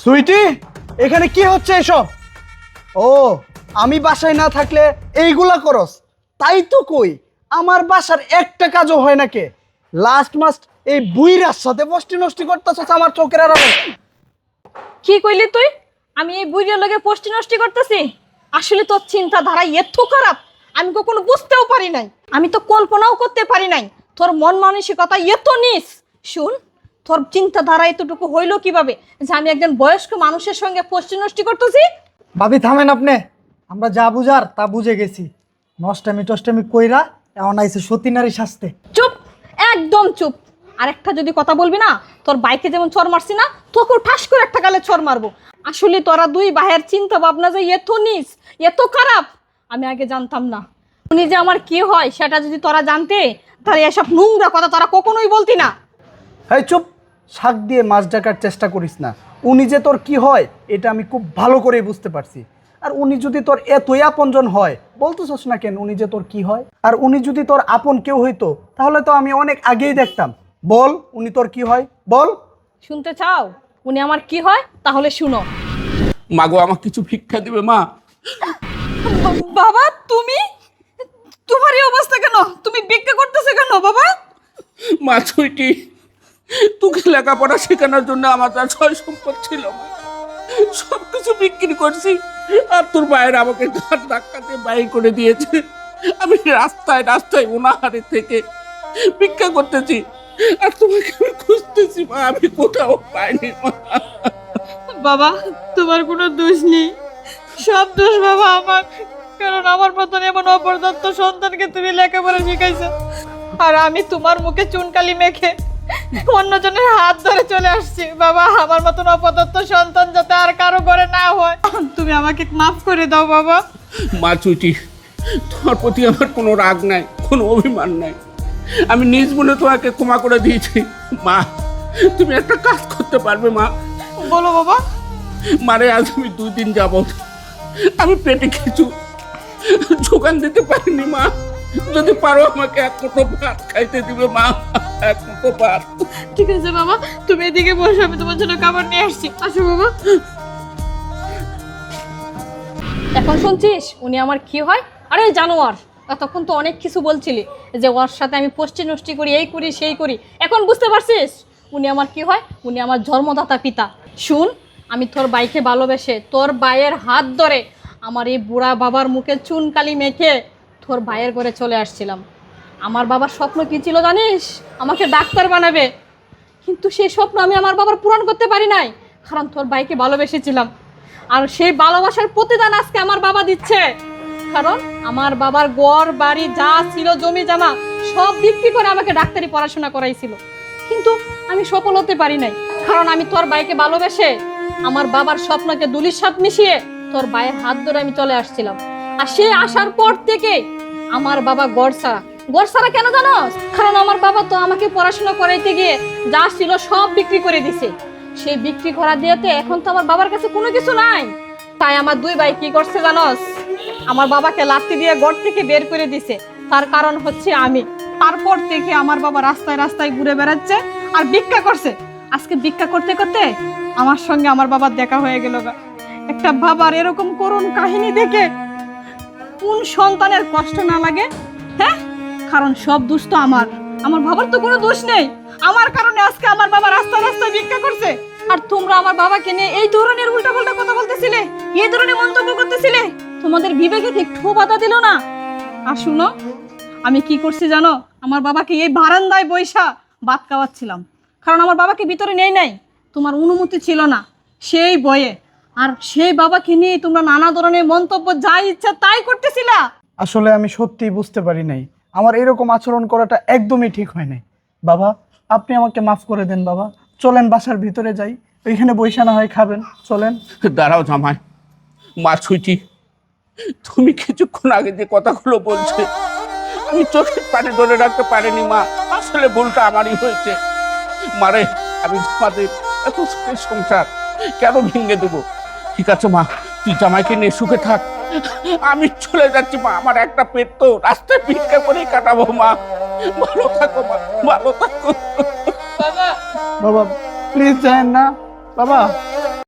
সুইটি, এখানে কি হচ্ছে এসব? ও, আমি বাসায় না থাকলে এইগুলা করস? তাই তো কই, আমার বাসার একটা কাজও হয় না কে? লাস্ট মাস্ট এই বুইরার সাথে বস্তি নষ্টি করতেছস আমার চোখের আড়ালে। কি কইলি তুই? আমি এই বুড়ির লগে পোস্টি নষ্টি করতেছি? আসলে তোর চিন্তাধারা এত খারাপ আমি কখনো বুঝতেও পারি নাই, আমি তো কল্পনাও করতে পারি নাই তোর মন মানসিকতা এত নিচ। শুন, তোর চিন্তাধারা এতটুকু হইলো কিভাবে যে আমি একজন বয়স্ক মানুষের সঙ্গে পোস্টি নষ্টি করতেছি? ভাবি থামেন আপনি, আমরা যা বুঝার তা বুঝে গেছি। নষ্টামি টষ্টামি কইরা এমন আইছে সতী নারী শাস্তে। চুপ, একদম চুপ। আর একটা যদি কথা বলবি না, তোর বাইকে যেমন চর মারছি না, তোকেও ঠাস করে একটা গালে চর মারবো। আসলে তোরা দুই ভাইয়ের চিন্তা ভাবনা যে এত নিচ, এত খারাপ, আমি আগে জানতাম না। উনি যে আমার কি হয় সেটা যদি তোরা জানতে, তাহলে এসব নোংরা কথা তোরা কখনোই বলতি না। এই চুপ, শাক দিয়ে মাছ ডাকার চেষ্টা করিস না। উনি যে তোর কি হয় এটা আমি খুব ভালো করেই বুঝতে পারছি। আর উনি যদি তোর এতই আপনজন হয়, বলতেছস না কেন উনি যে তোর কি হয়? আর উনি যদি তোর আপন কেউ হইতো তাহলে তো আমি অনেক আগেই দেখতাম। বল, উনি তোর কি হয় বল। শুনতে চাও উনি আমার কি হয়? তাহলে শুনো। মাগো, আমার কিছু ভিক্ষা দিবে মা? বাবা, তুমি, তোমার এই অবস্থা কেন? তুমি ভিক্ষা করতেছো কেন বাবা? মা ছুইটি, তোকে লেখাপড়া শেখানোর জন্য আমার তার সয় সম্পদ ছিল, সব কিছু বিক্রি করছি। আর তোর বাইরে আমাকে ঘাট ধাক্কাতে বাইর করে দিয়েছে। আমি রাস্তায় রাস্তায় উনাহারে থেকে ভিক্ষা করতেছি, আর তোমাকে আমি খুঁজতেছি মা, আমি কোথাও পাইনি মা। বাবা, তোমার কোনো দোষ নেই, সব দোষ বাবা আমার। কারণ আমার মতন এমন অপরদত্ত সন্তানকে তুমি লেখাপড়া শিখাইছো, আর আমি তোমার মুখে চুনকালি মেখে অন্যজনের হাত ধরে চলে আসছি। বাবা, আমার মতন অপদত্ত সন্তান যাতে আর কারো ঘরে না হয়, তুমি আমাকে মাফ করে দাও বাবা। মা ছুইটি, তোমার প্রতি আমার কোনো রাগ নাই, কোনো অভিমান নাই। আমি নিজ মনে তোমাকে ক্ষমা করে দিয়েছি। মা, তুমি একটা কাজ করতে পারবে মা? বলো বাবা। মারে, আজ আমি 2 দিন যাবত আমি পেটে কিছু যোগান দিতে পারিনি মা। যদি পারো আমাকে 1 মুঠো ভাত খাইতে দিবে মা, 1 মুঠো ভাত। ঠিক আছে বাবা, তুমি এদিকে বসো, আমি তোমার জন্য খাবার নিয়ে আসছি। আসো বাবা। এখন শুনছিস উনি আমার কি হয়? আরে জানোয়ার, তখন তো অনেক কিছু বলছিলি যে ওর সাথে আমি পোস্টি নষ্টি করি, এই করি সেই করি। এখন বুঝতে পারছিস উনি আমার কি হয়? উনি আমার জন্মদাতা পিতা। শুন, আমি তোর বাইকে ভালোবেসে তোর বাইয়ের হাত ধরে আমার এই বুড়া বাবার মুখে চুনকালি মেখে তোর ভাইয়ের ঘরে চলে আসছিলাম। আমার বাবার স্বপ্ন কি ছিল জানিস? আমাকে ডাক্তার বানাবে। কিন্তু সেই স্বপ্ন আমি আমার বাবার পূরণ করতে পারি নাই, কারণ তোর ভাইকে ভালোবেসেছিলাম। আর সেই ভালোবাসার প্রতিদান আজকে আমার বাবা দিচ্ছে। কারণ আমার বাবার ঘর বাড়ি যা ছিল, জমি জমা সব বিক্রি করে আমাকে ডাক্তারি পড়াশোনা করাইছিল। কিন্তু আমি সফল হতে পারি নাই, কারণ আমি তোর ভাইকে ভালোবেসে আমার বাবার স্বপ্নকে দুলির সাথে মিশিয়ে তোর ভাইয়ের হাত ধরে আমি চলে আসছিলাম। আর সে আসার পর থেকে আমার বাবা ঘর ছাড়া কেন জানো? কারণ আমার বাবা তো আমাকে পড়াশোনা করাইতে গিয়ে যা ছিল সব বিক্রি করে দিছে। সেই বিক্রি করা দিয়েতে এখন তো আমার বাবার কাছে কোনো কিছু নাই। তাই আমার 2 ভাই কি করছে জানোস? আমার বাবাকে লাথি দিয়ে ঘর থেকে বের করে দিছে। তার কারণ হচ্ছে আমি। তারপর থেকে আমার বাবা রাস্তায় রাস্তায় ঘুরে বেড়াচ্ছে আর ভিক্ষা করছে। আজকে ভিক্ষা করতে করতে আমার সঙ্গে আমার বাবার দেখা হয়ে গেল। একটা বাবার এরকম করুণ কাহিনী দেখে কোন সন্তানের কষ্ট না লাগে? হ্যাঁ, কারণ সব দোষ তো আমার বাবার তো কোনো দোষ নেই। আমার কারণে আজকে আমার বাবা রাস্তায় রাস্তায় ভিক্ষা করছে। আর তোমরা আমার বাবাকে নিয়ে এই ধরনের উল্টাপাল্টা কথা বলতেছিলে, এই ধরনের মন্তব্য করতেছিলে। তোমাদের বিবেকে একটু বাধা দিল না? আর শুনো, আমি কি করছি জানো? আমার বাবাকে এই বারান্দায় বৈশা ভাত খাওয়াচ্ছিলাম, কারণ আমার বাবাকে ভিতরে নেই নাই, তোমার অনুমতি ছিল না সেই বয়ে। আর সেই বাবাকে নিয়ে তোমরা নানা ধরনের মন্তব্য যা ইচ্ছা তাই করতেছিলা। আসলে আমি সত্যিই বুঝতে পারি নাই, আমার এরকম আচরণ করাটা একদমই ঠিক হয় নাই। বাবা, আপনি আমাকে মাফ করে দেন বাবা। চলেন বাসার ভিতরে যাই, ওইখানে বৈশা না হয় খাবেন, চলেন। দাঁড়াও জামাই। মা ছুইটি, তুমি কিছুক্ষণ আগে যে কথাগুলো বলছে আমি চোখের পানি ধরে রাখতে পারিনি মা। আসলে ভুলটা আমারই হয়েছে মারে। আমি তোমাদের এত সুখের সংসার কেন ভেঙে দেবো? ঠিক আছে মা, তুই জামাইকে নিয়ে সুখে থাক, আমি চলে যাচ্ছি মা, আমার একটা পেট তো, রাস্তায় ভিক্ষা করে কাটাবো মা। ভালো থাকো মা, ভালো থাকো। বাবা বাবা প্লিজ যায়েন না বাবা।